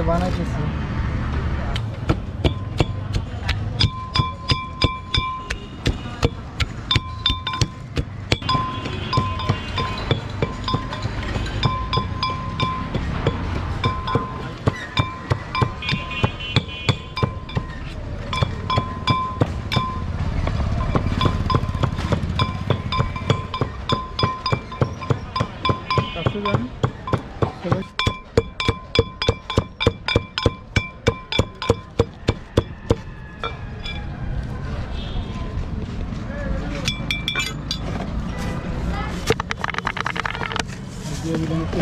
বানাইতেছি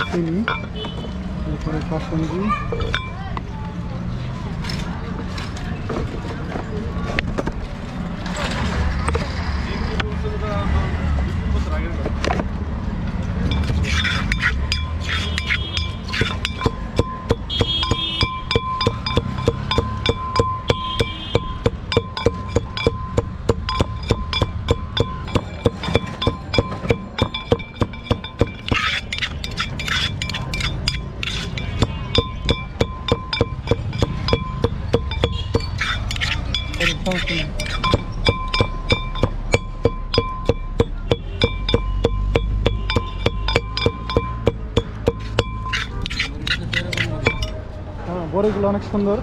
চিনি এরপরে কাসুন্দি বড়িগুলো অনেক সুন্দর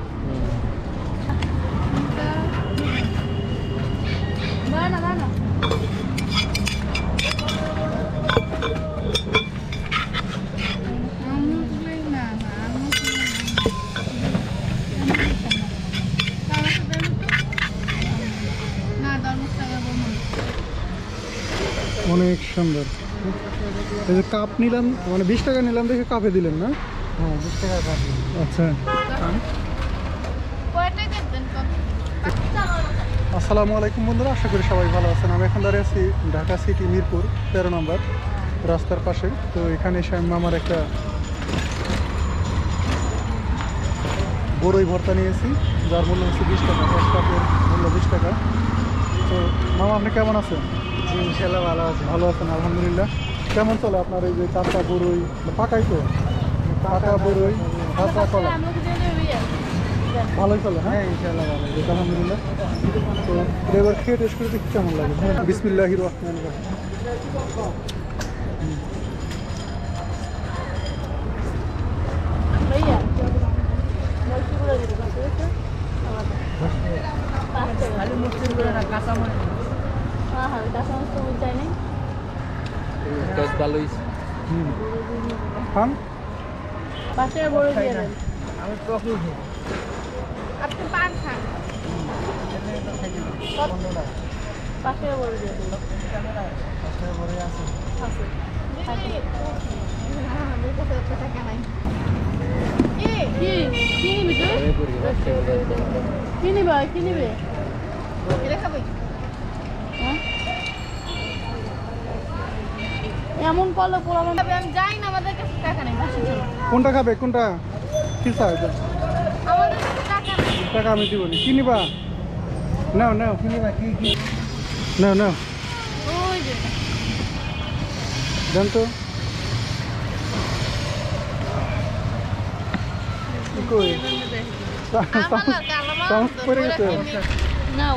অনেক সুন্দর এই যে কাপ নিলাম মানে 20 টাকা নিলাম দেখে কাপে দিলেন না হ্যাঁ 20 টাকা কাপ আচ্ছা আসসালামু আলাইকুম বন্ধুরা আশা করি সবাই ভালো আছেন আমি এখন দাঁড়িয়ে আছি ঢাকা সিটি মিরপুর 13 নম্বর রাস্তার পাশে তো এখানে এসে আমি আমার একটা বড়ই ভর্তা নিয়েছি যার মূল্য হচ্ছে 20 টাকা এক কাপের মূল্য 20 টাকা তো মামা আপনি কেমন আছেন ইনশাআল্লাহ ভালো আছেন আলহামদুলিল্লাহ কেমন চলে আপনার এই যে কাঁচা বড়ই পাকাই তো পাকা বড়ই কাঁচা কলা ভালোই চলে হ্যাঁ ইনশাআল্লাহ ভালো আলহামদুলিল্লাহ তো এবার খেয়ে টেস্ট করে দেখি কেমন লাগে বিসমিল্লাহির রহমানির রহিম খান পাশে বড় দিয়ে দেন আমি টকই খাই আপনি পান খান পাশে বড় দিয়ে দেন পাশে বড় আছে আছে আমার কাছে এত টাকা নাই কি নিবি তুই কি নিবে এটা খাবি হ্যাঁ এমন করলে পোলাম আমি যাই না আমাদের কাছে টাকা নেই কোনটা খাবে কোনটা কি চাই আমাদের কাছে টাকা নেই টাকা আমি দিব কি নিবা নাও নাও কি নিবা কি নাও নাও ওই যে দেন তো কই আমার কালামা পড়ে গেছে নাও